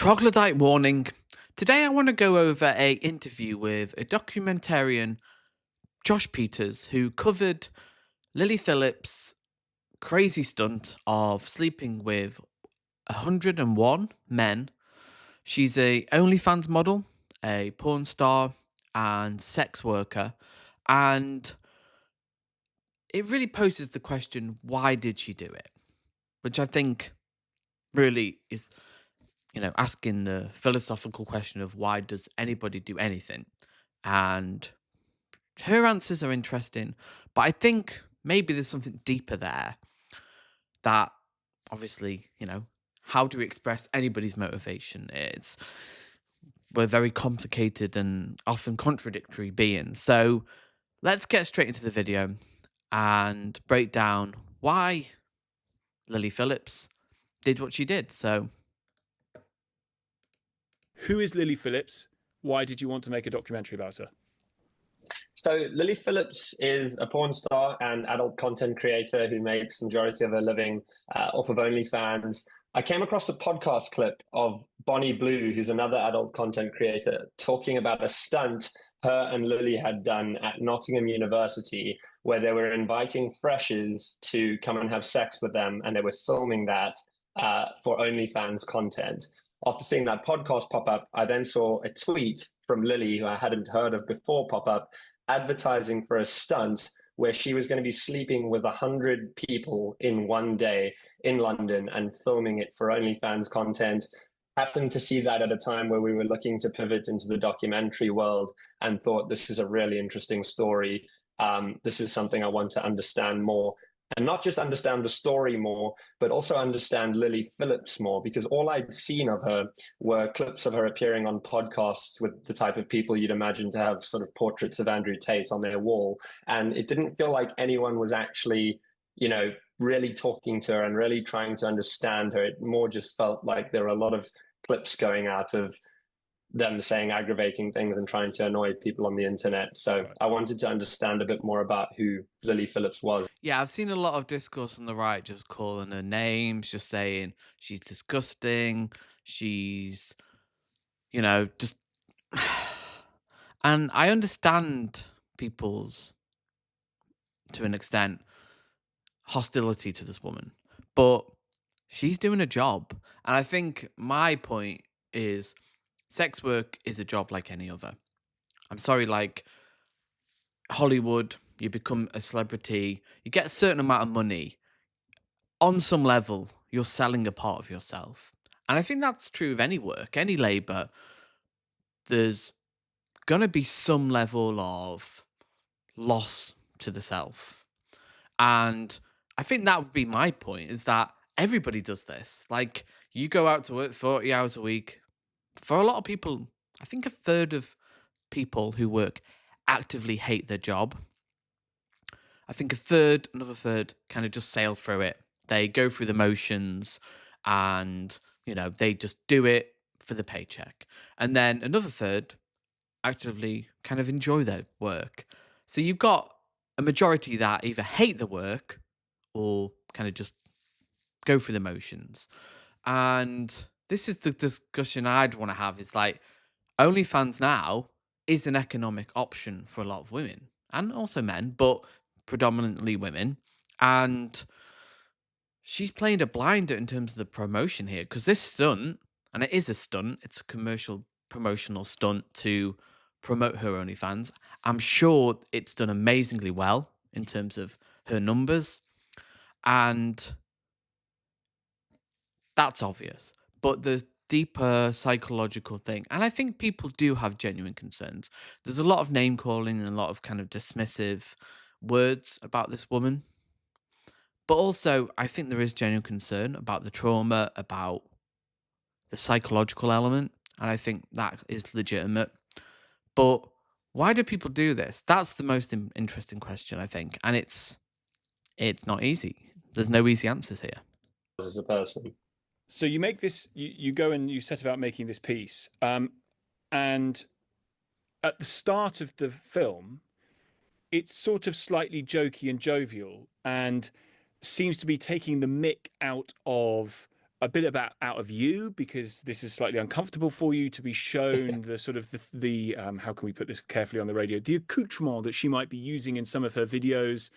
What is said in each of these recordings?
Troglodyte warning. Today I want to go over a interview with a documentarian, Josh Peters, who covered Lily Phillips' crazy stunt of sleeping with 101 men. She's a OnlyFans model, a porn star, and sex worker. And it really poses the question, why did she do it? Which I think really is asking the philosophical question of why does anybody do anything? And her answers are interesting, but I think maybe there's something deeper there that obviously, how do we express anybody's motivation? We're very complicated and often contradictory beings. So let's get straight into the video and break down why Lily Phillips did what she did. So who is Lily Phillips? Why did you want to make a documentary about her? So Lily Phillips is a porn star and adult content creator who makes the majority of her living off of OnlyFans. I came across a podcast clip of Bonnie Blue, who's another adult content creator, talking about a stunt her and Lily had done at Nottingham University, where they were inviting freshers to come and have sex with them, and they were filming that for OnlyFans content. After seeing that podcast pop up, I then saw a tweet from Lily, who I hadn't heard of before, pop up, advertising for a stunt where she was going to be sleeping with 100 people in one day in London and filming it for OnlyFans content. Happened to see that at a time where we were looking to pivot into the documentary world and thought this is a really interesting story. This is something I want to understand more. And not just understand the story more, but also understand Lily Phillips more, because all I'd seen of her were clips of her appearing on podcasts with the type of people you'd imagine to have sort of portraits of Andrew Tate on their wall. And it didn't feel like anyone was actually, really talking to her and really trying to understand her. It more just felt like there were a lot of clips going out of them saying aggravating things and trying to annoy people on the internet. So I wanted to understand a bit more about who Lily Phillips was. yeah, I've seen a lot of discourse on the right just calling her names, just saying she's disgusting, she's, just. And I understand people's, to an extent, hostility to this woman, but she's doing a job. And I think my point is sex work is a job like any other. I'm sorry, like Hollywood, you become a celebrity, you get a certain amount of money. On some level, you're selling a part of yourself. And I think that's true of any work, any labor. There's going to be some level of loss to the self. And I think that would be my point, is that everybody does this. Like, you go out to work 40 hours a week. For a lot of people, I think a third of people who work actively hate their job. I think another third kind of just sail through it. They go through the motions and, they just do it for the paycheck. And then another third actively kind of enjoy their work. So you've got a majority that either hate the work or kind of just go through the motions. And this is the discussion I'd want to have, is like, OnlyFans now is an economic option for a lot of women and also men, but predominantly women. And she's playing a blinder in terms of the promotion here, because this stunt, and it is a stunt, it's a promotional stunt to promote her OnlyFans. I'm sure it's done amazingly well in terms of her numbers, and that's obvious. But there's deeper psychological thing, and I think people do have genuine concerns. There's a lot of name calling and a lot of kind of dismissive words about this woman, but also I think there is genuine concern about the trauma, about the psychological element, and I think that is legitimate. But why do people do this? That's the most interesting question, I think, and it's not easy. There's no easy answers here. As a person. So you make this, you go and you set about making this piece. And at the start of the film, it's sort of slightly jokey and jovial and seems to be taking the mick out of a bit about out of you because this is slightly uncomfortable for you to be shown the sort of the how can we put this carefully on the radio, the accoutrement that she might be using in some of her videos.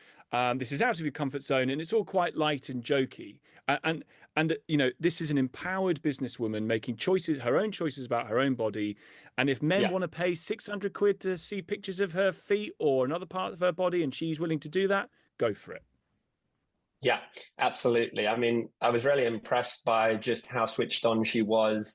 This is out of your comfort zone, and it's all quite light and jokey. And you know, this is an empowered businesswoman making choices, her own choices about her own body. And if men Yeah. want to pay 600 quid to see pictures of her feet or another part of her body, and she's willing to do that, go for it. Yeah, absolutely. I mean, I was really impressed by just how switched on she was.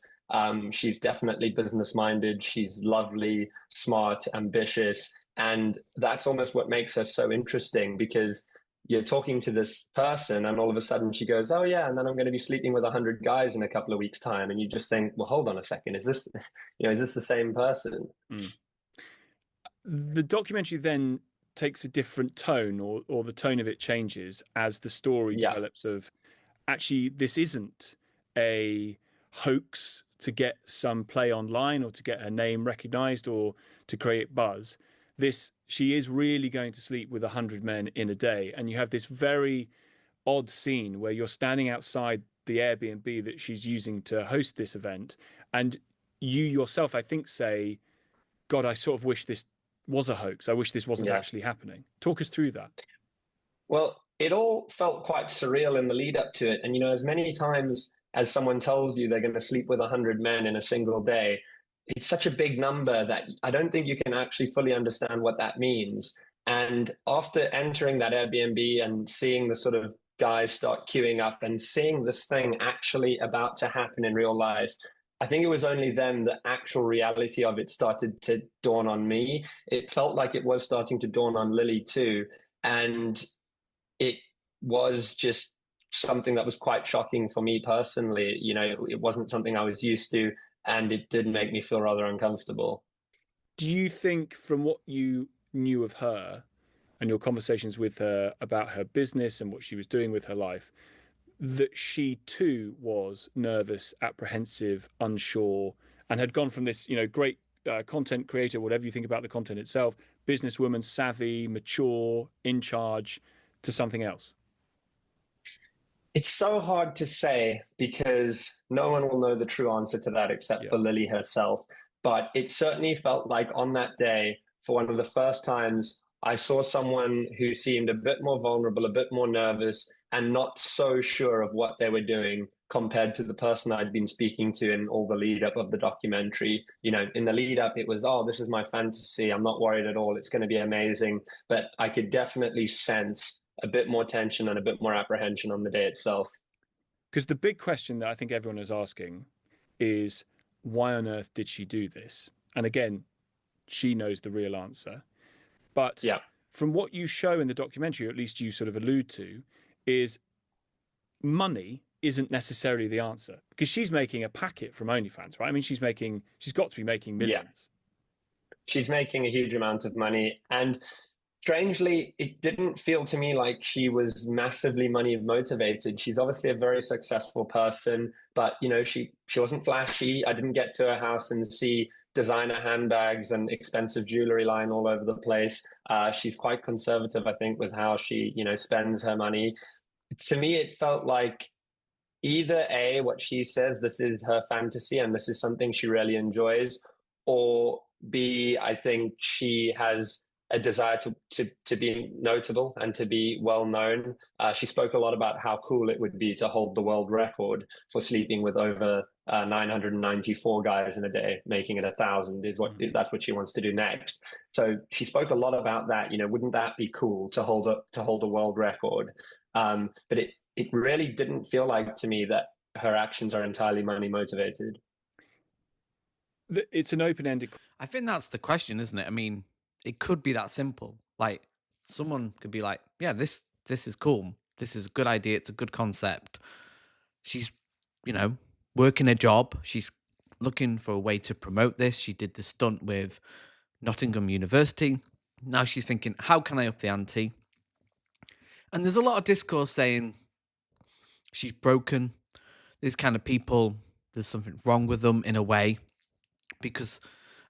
She's definitely business minded. She's lovely, smart, ambitious. And that's almost what makes her so interesting because you're talking to this person and all of a sudden she goes, oh, yeah, and then I'm going to be sleeping with 100 guys in a couple of weeks' time. And you just think, well, hold on a second. Is this, is this the same person? Mm. The documentary then takes a different tone, or the tone of it changes as the story Yeah. develops of actually this isn't a hoax to get some play online or to get her name recognized or to create buzz. This, she is really going to sleep with 100 men in a day. And you have this very odd scene where you're standing outside the Airbnb that she's using to host this event, and you yourself, I think, say, God, I sort of wish this was a hoax. I wish this wasn't Yeah. actually happening. Talk us through that. Well, it all felt quite surreal in the lead up to it. And, as many times as someone tells you they're going to sleep with 100 men in a single day, it's such a big number that I don't think you can actually fully understand what that means. And after entering that Airbnb and seeing the sort of guys start queuing up and seeing this thing actually about to happen in real life, I think it was only then the actual reality of it started to dawn on me. It felt like it was starting to dawn on Lily too. And it was just something that was quite shocking for me personally. It wasn't something I was used to, and it did make me feel rather uncomfortable. Do you think, from what you knew of her and your conversations with her about her business and what she was doing with her life, that she too was nervous, apprehensive, unsure, and had gone from this, great content creator, whatever you think about the content itself, businesswoman, savvy, mature, in charge, to something else? It's so hard to say because no one will know the true answer to that except Yeah. for Lily herself. But it certainly felt like on that day, for one of the first times, I saw someone who seemed a bit more vulnerable, a bit more nervous, and not so sure of what they were doing compared to the person I'd been speaking to in all the lead up of the documentary. In the lead up, it was, oh, this is my fantasy. I'm not worried at all. It's going to be amazing. But I could definitely sense a bit more tension and a bit more apprehension on the day itself. Because the big question that I think everyone is asking is, why on earth did she do this? And again, she knows the real answer. But Yeah. from what you show in the documentary, or at least you sort of allude to, is money isn't necessarily the answer, because she's making a packet from OnlyFans, right? I mean, she's got to be making millions. Yeah. She's making a huge amount of money. And strangely, it didn't feel to me like she was massively money motivated. She's obviously a very successful person, but she wasn't flashy. I didn't get to her house and see designer handbags and expensive jewelry lying all over the place. She's quite conservative, I think, with how she spends her money. To me, it felt like either A, what she says, this is her fantasy and this is something she really enjoys, or B, I think she has a desire to be notable and to be well known. She spoke a lot about how cool it would be to hold the world record for sleeping with over 994 guys in a day, making it 1,000 that's what she wants to do next. So she spoke a lot about that. Wouldn't that be cool to hold a world record? But it really didn't feel like to me that her actions are entirely money motivated. It's an open-ended. I think that's the question, isn't it? I mean, it could be that simple. Like, someone could be like, yeah, this is cool. This is a good idea. It's a good concept. She's, working a job. She's looking for a way to promote this. She did the stunt with Nottingham University. Now she's thinking, how can I up the ante? And there's a lot of discourse saying she's broken. These kind of people, there's something wrong with them in a way. Because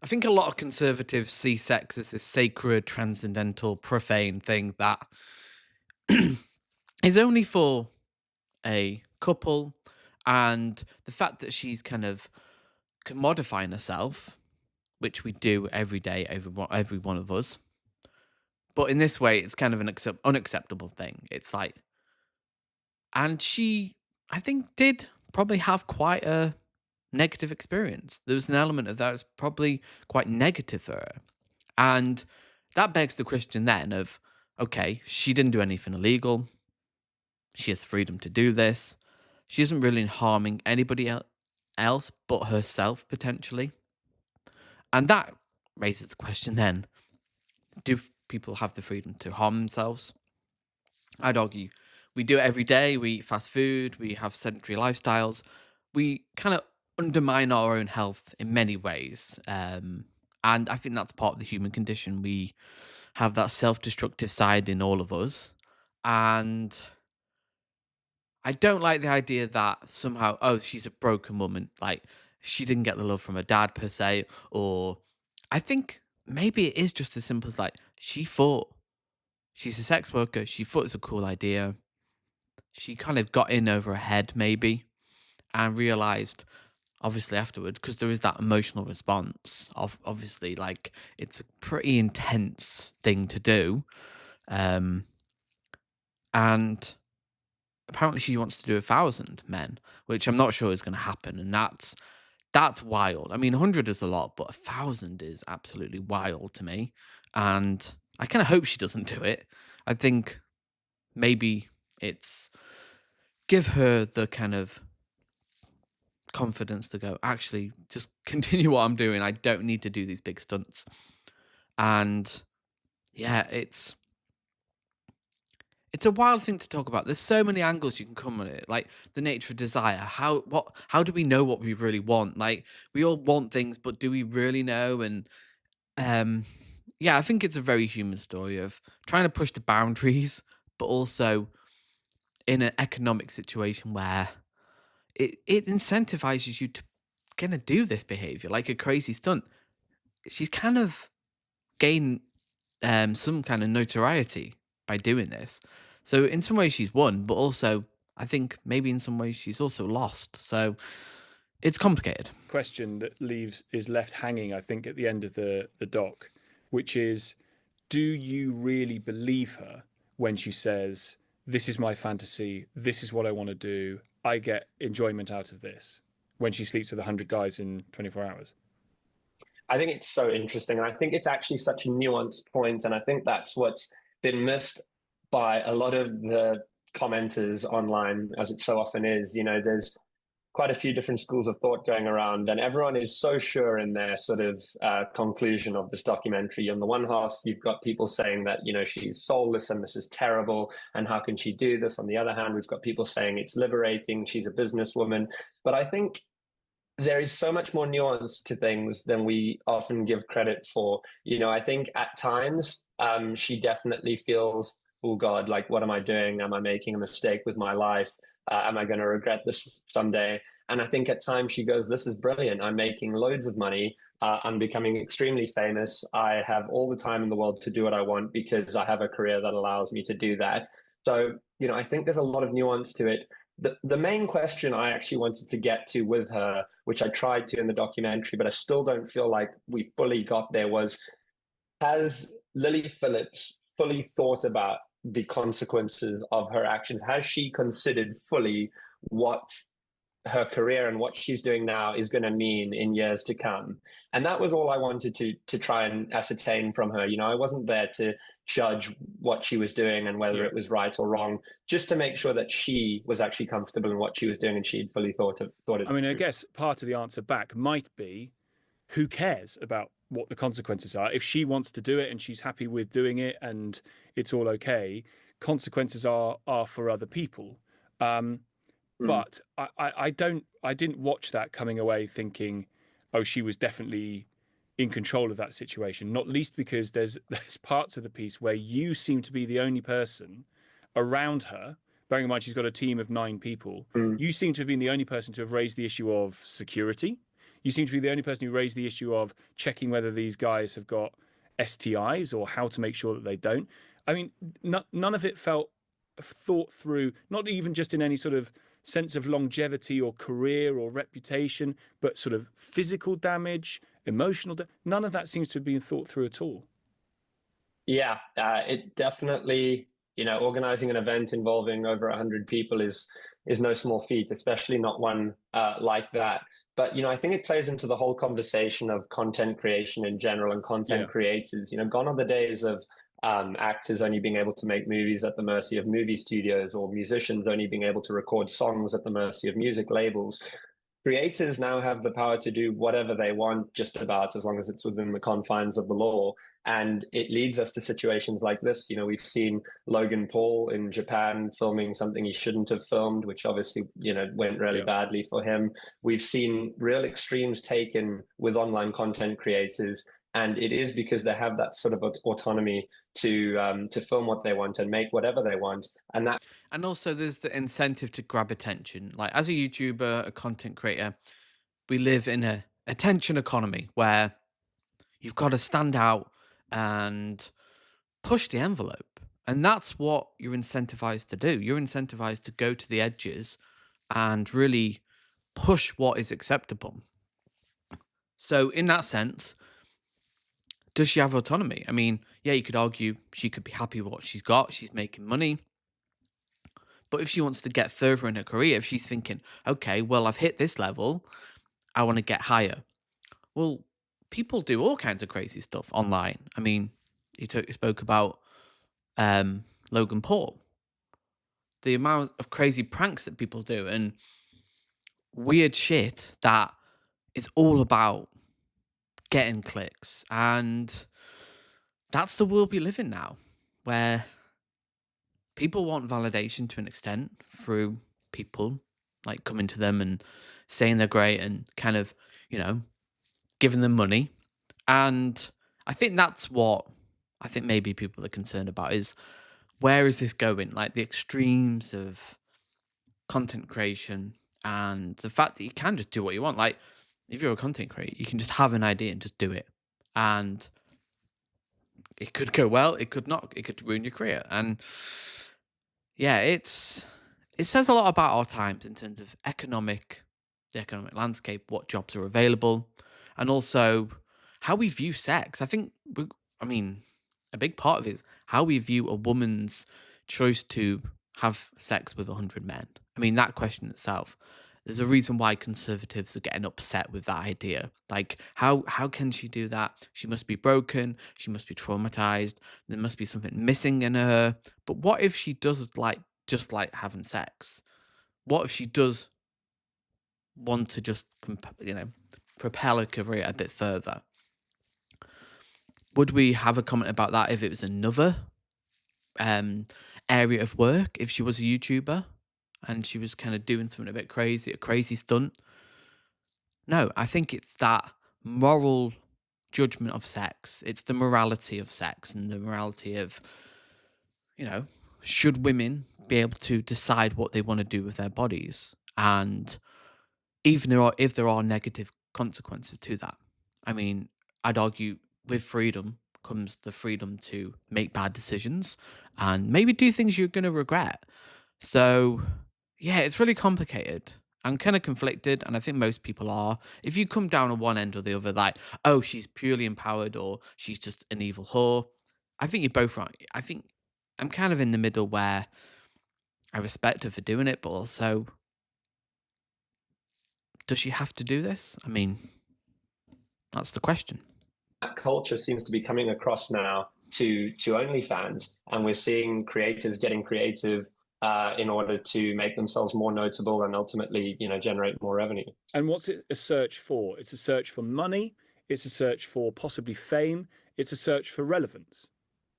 I think a lot of conservatives see sex as this sacred, transcendental, profane thing that is only for a couple And the fact that she's kind of commodifying herself, which we do every day, every one of us. But in this way, it's kind of an unacceptable thing. It's like, and she, I think, did probably have quite a negative experience. There was an element of that that's probably quite negative for her. And that begs the question then of, okay, she didn't do anything illegal. She has freedom to do this. She isn't really harming anybody else but herself, potentially. And that raises the question then, do people have the freedom to harm themselves? I'd argue we do it every day. We eat fast food, we have sedentary lifestyles. We kind of undermine our own health in many ways. And I think that's part of the human condition. We have that self destructive side in all of us. And I don't like the idea that somehow, oh, she's a broken woman. Like, she didn't get the love from her dad, per se. Or I think maybe it is just as simple as like, she thought she's a sex worker. She thought it's a cool idea. She kind of got in over her head, maybe, and realized, obviously, afterwards, because there is that emotional response of obviously, like, it's a pretty intense thing to do. And apparently she wants to do 1,000 men, which I'm not sure is going to happen. And that's wild. I mean, 100 is a lot, but 1,000 is absolutely wild to me. And I kind of hope she doesn't do it. I think maybe it's give her the kind of confidence to go, actually, just continue what I'm doing. I don't need to do these big stunts. And yeah, it's a wild thing to talk about. There's so many angles you can come at it, like the nature of desire. How do we know what we really want? Like, we all want things, but do we really know? And um yeah, I think it's a very human story of trying to push the boundaries, but also in an economic situation where it incentivizes you to kind of do this behavior like a crazy stunt. She's kind of gained some kind of notoriety by doing this. So in some ways she's won, but also I think maybe in some ways she's also lost. So it's complicated. Question that is left hanging, I think, at the end of the doc, which is, do you really believe her when she says, "This is my fantasy. This is what I want to do. I get enjoyment out of this," when she sleeps with 100 guys in 24 hours? I think it's so interesting. And I think it's actually such a nuanced point. And I think that's what's been missed by a lot of the commenters online, as it so often is. You know, there's quite a few different schools of thought going around, and everyone is so sure in their sort of conclusion of this documentary. On the one half, you've got people saying that, you know, she's soulless and this is terrible, and how can she do this? On the other hand, we've got people saying it's liberating, she's a businesswoman. But I think there is so much more nuance to things than we often give credit for. You know, I think at times she definitely feels, oh God, like, what am I doing? Am I making a mistake with my life? Am I going to regret this someday? And I think at times she goes, this is brilliant. I'm making loads of money. I'm becoming extremely famous. I have all the time in the world to do what I want because I have a career that allows me to do that. So, you know, I think there's a lot of nuance to it. The main question I actually wanted to get to with her, which I tried to in the documentary, but I still don't feel like we fully got there, was, has Lily Phillips fully thought about the consequences of her actions? Has she considered fully what her career and what she's doing now is going to mean in years to come? And that was all I wanted to try and ascertain from her. You know, I wasn't there to judge what she was doing and whether it was right or wrong, just to make sure that she was actually comfortable in what she was doing and she'd fully thought it I mean, I through. guess part of the answer back might be, who cares about what the consequences are? If she wants to do it and she's happy with doing it and it's all okay, consequences are for other people. Mm. But I didn't watch that coming away thinking, oh, she was definitely in control of that situation. Not least because there's parts of the piece where you seem to be the only person around her. Bearing in mind she's got a team of 9 people, Mm. you seem to have been the only person to have raised the issue of security. You seem to be the only person who raised the issue of checking whether these guys have got STIs or how to make sure that they don't. I mean, none of it felt thought through, not even just in any sort of sense of longevity or career or reputation, but sort of physical damage, none of that seems to have been thought through at all. Yeah, it definitely, organizing an event involving over 100 people is no small feat, especially not one like that. But I think it plays into the whole conversation of content creation in general and Yeah. content creators. Gone are the days of actors only being able to make movies at the mercy of movie studios, or musicians only being able to record songs at the mercy of music labels. Creators now have the power to do whatever they want, just about, as long as it's within the confines of the law. And it leads us to situations like this. We've seen Logan Paul in Japan filming something he shouldn't have filmed, which obviously, went really Yeah. badly for him. We've seen real extremes taken with online content creators. And it is because they have that sort of autonomy to film what they want and make whatever they want. And also, there's the incentive to grab attention. Like, as a YouTuber, a content creator, we live in a attention economy where you've got to stand out and push the envelope. And that's what you're incentivized to do. You're incentivized to go to the edges and really push what is acceptable. So, in that sense, does she have autonomy? I mean, yeah, you could argue she could be happy with what she's got. She's making money. But if she wants to get further in her career, if she's thinking, okay, well, I've hit this level, I want to get higher. Well, people do all kinds of crazy stuff online. I mean, you spoke about Logan Paul, the amount of crazy pranks that people do and weird shit that is all about getting clicks. And that's the world we live in now, where people want validation to an extent through people like coming to them and saying they're great and kind of, giving them money. And I think that's what I think maybe people are concerned about is where is this going? Like the extremes of content creation and the fact that you can just do what you want. Like if you're a content creator, you can just have an idea and just do it. And it could go well, it could not, it could ruin your career. And yeah, it says a lot about our times in terms of the economic landscape, what jobs are available, and also how we view sex. I mean, a big part of it is how we view a woman's choice to have sex with 100 men. I mean, that question itself. There's a reason why conservatives are getting upset with that idea. Like, how can she do that? She must be broken. She must be traumatized. There must be something missing in her. But what if she does just like having sex? What if she does want to just propel her career a bit further? Would we have a comment about that if it was another area of work? If she was a YouTuber and she was kind of doing something a bit crazy, a crazy stunt? No, I think it's that moral judgment of sex. It's the morality of sex and the morality of, should women be able to decide what they want to do with their bodies? And even if there are negative consequences to that. I mean, I'd argue with freedom comes the freedom to make bad decisions and maybe do things you're going to regret. So, yeah, it's really complicated. I'm kind of conflicted, and I think most people are. If you come down on one end or the other, like, oh, she's purely empowered or she's just an evil whore, I think you're both right. I think I'm kind of in the middle where I respect her for doing it, but also, does she have to do this? I mean, that's the question. That culture seems to be coming across now to OnlyFans, and we're seeing creators getting creative in order to make themselves more notable and ultimately, generate more revenue. And what's it a search for? It's a search for money. It's a search for possibly fame. It's a search for relevance,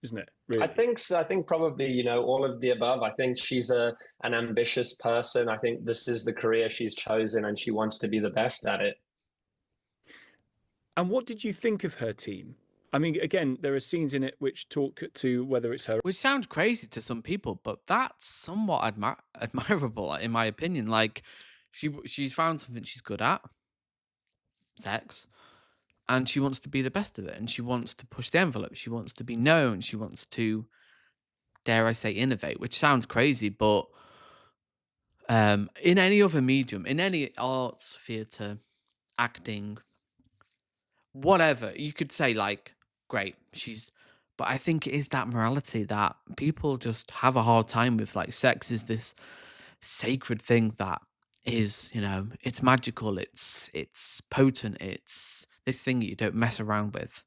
isn't it? Really? I think so. I think probably, all of the above. I think she's an ambitious person. I think this is the career she's chosen and she wants to be the best at it. And what did you think of her team? I mean, again, there are scenes in it which talk to whether it's her. Which sounds crazy to some people, but that's somewhat admirable, in my opinion. Like, she's found something she's good at, sex, and she wants to be the best of it, and she wants to push the envelope. She wants to be known. She wants to, dare I say, innovate, which sounds crazy, but In any other medium, in any arts, theatre, acting, whatever, you could say like, great, she's. But I think it is that morality that people just have a hard time with. Like, sex is this sacred thing that is, it's magical, it's potent, it's this thing that you don't mess around with.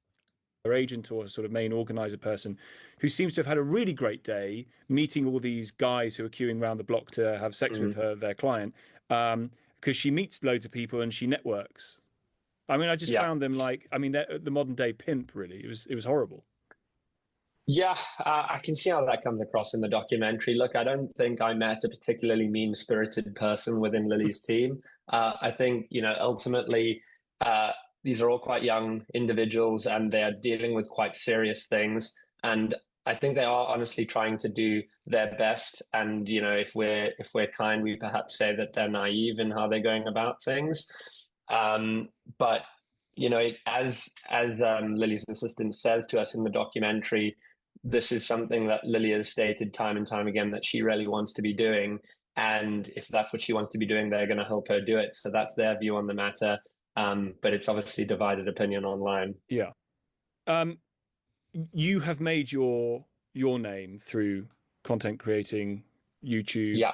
Her agent or sort of main organizer person who seems to have had a really great day meeting all these guys who are queuing around the block to have sex with their client, because she meets loads of people and she networks. I mean, I just Yeah. found them like, I mean, they're the modern day pimp. Really, it was horrible. Yeah, I can see how that comes across in the documentary. Look, I don't think I met a particularly mean-spirited person within Lily's team. I think, ultimately, uh, these are all quite young individuals and they are dealing with quite serious things. And I think they are honestly trying to do their best. And, if we're kind, we perhaps say that they're naive in how they're going about things. But as Lily's assistant says to us in the documentary, this is something that Lily has stated time and time again that she really wants to be doing. And if that's what she wants to be doing, they're going to help her do it. So that's their view on the matter. But it's obviously divided opinion online. Yeah. Um, you have made your name through content creating, YouTube. Yeah.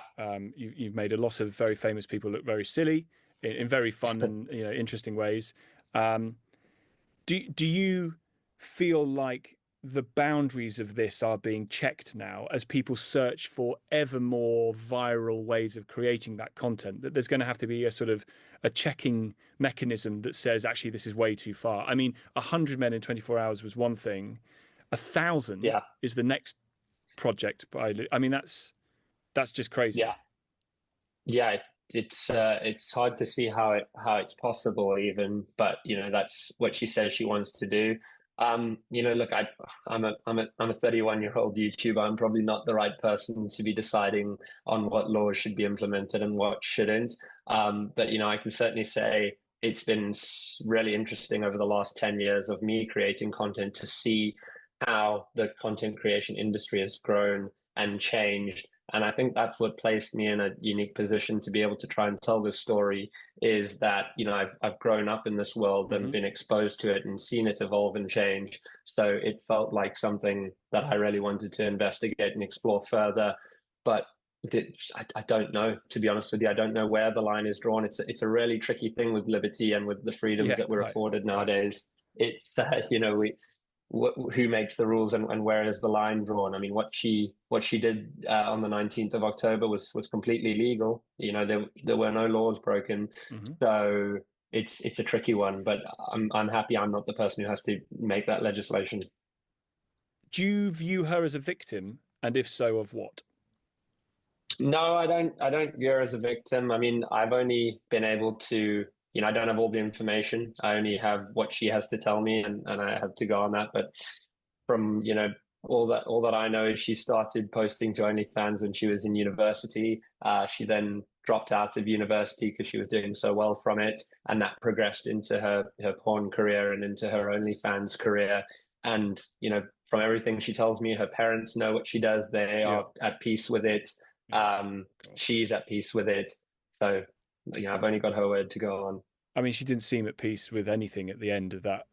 You've made a lot of very famous people look very silly in very fun and interesting ways. Um, do you feel like the boundaries of this are being checked now as people search for ever more viral ways of creating that content, that there's going to have to be a sort of a checking mechanism that says actually this is way too far? I mean, 100 men in 24 hours was one thing, 1,000 Yeah. is the next project. I mean, that's just crazy. Yeah. Yeah, it's hard to see how it's possible even, but that's what she says she wants to do. Look, I'm a 31-year-old YouTuber. I'm probably not the right person to be deciding on what laws should be implemented and what shouldn't. But I can certainly say it's been really interesting over the last 10 years of me creating content to see how the content creation industry has grown and changed. And I think that's what placed me in a unique position to be able to try and tell this story, is that, I've grown up in this world and Hmm. been exposed to it and seen it evolve and change. So it felt like something that I really wanted to investigate and explore further. But I don't know, to be honest with you. I don't know where the line is drawn. It's a really tricky thing with liberty and with the freedoms Yeah, that we're quite, afforded quite. nowadays. It's who makes the rules and where is the line drawn? I mean, what she did on the 19th of October was completely legal. There were no laws broken, Hmm. so it's a tricky one. But I'm happy I'm not the person who has to make that legislation. Do you view her as a victim, and if so, of what? No, I don't. I don't view her as a victim. I mean, I've only been able to, I don't have all the information. I only have what she has to tell me, and I have to go on that. But from all that I know is she started posting to OnlyFans when she was in university. She then dropped out of university because she was doing so well from it, and that progressed into her porn career and into her OnlyFans career. And from everything she tells me, her parents know what she does. They Yeah, are at peace with it. yeah. God. She's at peace with it. So I've only got her word to go on. I mean, she didn't seem at peace with anything at the end of that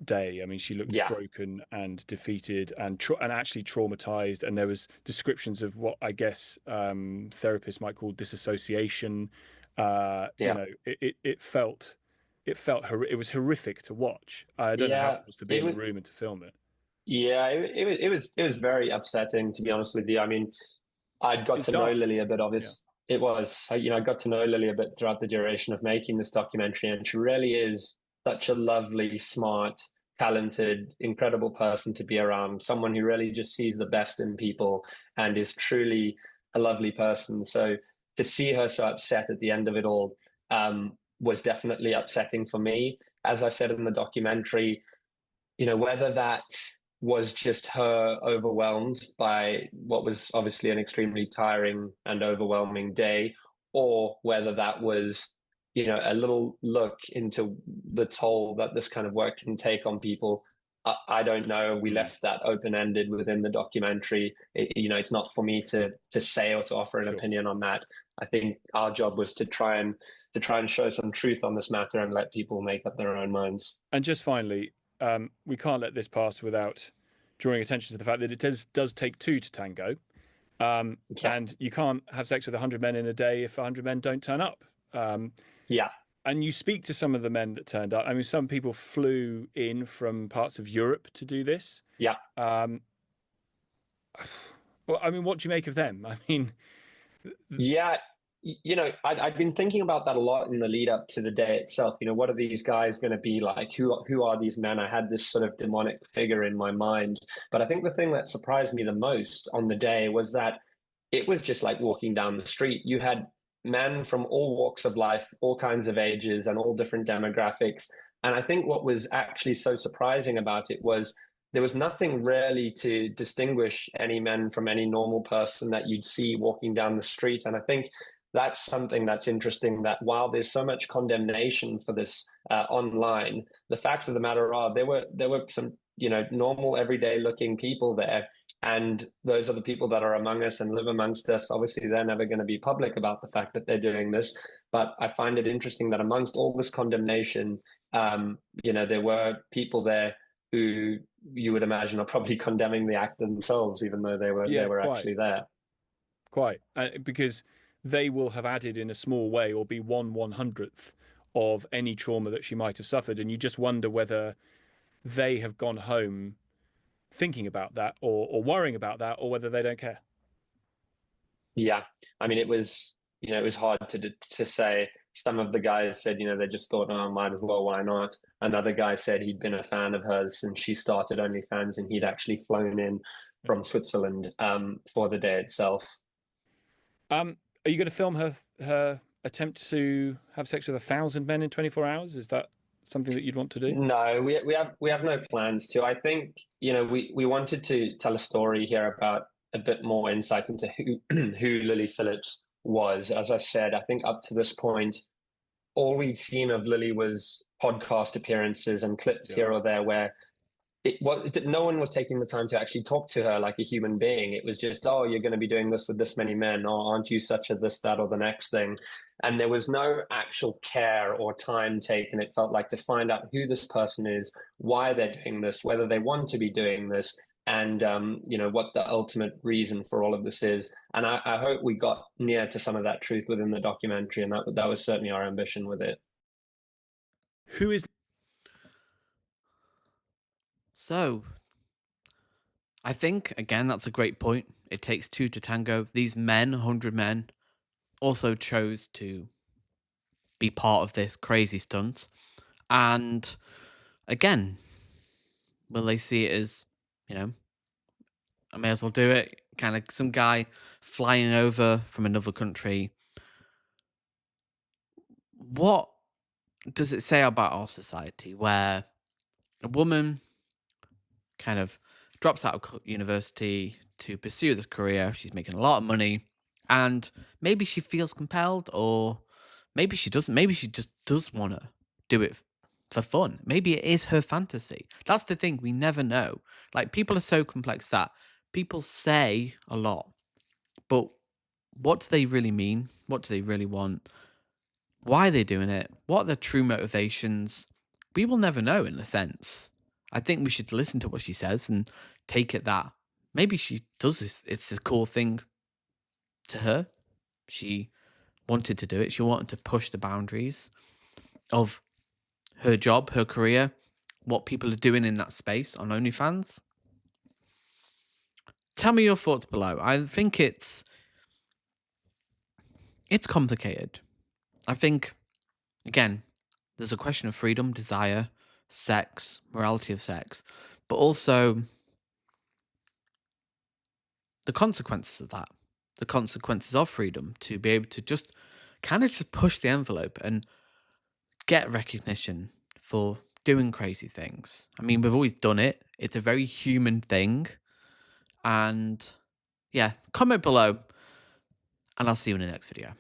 day. I mean, she looked Yeah, broken and defeated and actually traumatized. And there was descriptions of what I guess therapists might call disassociation. yeah, It was horrific to watch. I don't know how it yeah. was to be It in the was. room and to film it. Yeah, it was very upsetting, to be honest with you. I mean, I'd got It's to know dark. Lily a bit, Yeah. obvious. It was, I got to know Lily a bit throughout the duration of making this documentary, and she really is such a lovely, smart, talented, incredible person to be around. Someone who really just sees the best in people and is truly a lovely person. So to see her so upset at the end of it all, was definitely upsetting for me. As I said in the documentary, whether that was just her overwhelmed by what was obviously an extremely tiring and overwhelming day, or whether that was, a little look into the toll that this kind of work can take on people. I don't know. We left that open ended within the documentary. It's not for me to say or to offer an Sure. opinion on that. I think our job was to try and show some truth on this matter and let people make up their own minds. And just finally, we can't let this pass without drawing attention to the fact that it does take two to tango. Yeah. And you can't have sex with 100 men in a day if 100 men don't turn up. Yeah. And you speak to some of the men that turned up. I mean, some people flew in from parts of Europe to do this. Yeah. Well, I mean, what do you make of them? I mean, Yeah, I'd been thinking about that a lot in the lead up to the day itself. What are these guys going to be like? Who are these men? I had this sort of demonic figure in my mind. But I think the thing that surprised me the most on the day was that it was just like walking down the street. You had men from all walks of life, all kinds of ages, and all different demographics. And I think what was actually so surprising about it was there was nothing really to distinguish any men from any normal person that you'd see walking down the street. And I think that's something that's interesting, that while there's so much condemnation for this online, the facts of the matter are there were some normal everyday looking people there, and those are the people that are among us and live amongst us. Obviously they're never going to be public about the fact that they're doing this, but I find it interesting that amongst all this condemnation, there were people there who you would imagine are probably condemning the act themselves, even though they were quite. actually there. Quite, because they will have added in a small way or be 1/100th of any trauma that she might have suffered. And you just wonder whether they have gone home thinking about that or worrying about that, or whether they don't care. Yeah, I mean, it was hard to say. Some of the guys said, they just thought, oh, might as well, why not? Another guy said he'd been a fan of hers since she started OnlyFans, and he'd actually flown in from Switzerland for the day itself. Are you going to film her attempt to have sex with 1,000 men in 24 hours? Is that something that you'd want to do? No, we have no plans to. I think we wanted to tell a story here about a bit more insight into who Lily Phillips was. As I said, I think up to this point, all we'd seen of Lily was podcast appearances and clips here or there where no one was taking the time to actually talk to her like a human being. It was just, oh, you're going to be doing this with this many men, or aren't you such a this, that, or the next thing? And there was no actual care or time taken, it felt like, to find out who this person is, why they're doing this, whether they want to be doing this, and what the ultimate reason for all of this is. And I hope we got near to some of that truth within the documentary, and that was certainly our ambition with it. Who is? So, I think, again, that's a great point. It takes two to tango. These men, 100 men, also chose to be part of this crazy stunt. And again, will they see it as, I may as well do it? Kind of some guy flying over from another country. What does it say about our society where a woman kind of drops out of university to pursue this career? She's making a lot of money, and maybe she feels compelled, or maybe she doesn't. Maybe she just does want to do it for fun. Maybe it is her fantasy. That's the thing. We never know. Like, people are so complex that people say a lot, but what do they really mean? What do they really want? Why are they doing it? What are their true motivations? We will never know, in a sense. I think we should listen to what she says and take it that maybe she does this. It's a cool thing to her. She wanted to do it. She wanted to push the boundaries of her job, her career, what people are doing in that space on OnlyFans. Tell me your thoughts below. I think it's complicated. I think, again, there's a question of freedom, desire, sex, morality of sex, but also the consequences of that, the consequences of freedom, to be able to just kind of just push the envelope and get recognition for doing crazy things. I mean, we've always done it. It's a very human thing. And yeah, comment below, and I'll see you in the next video.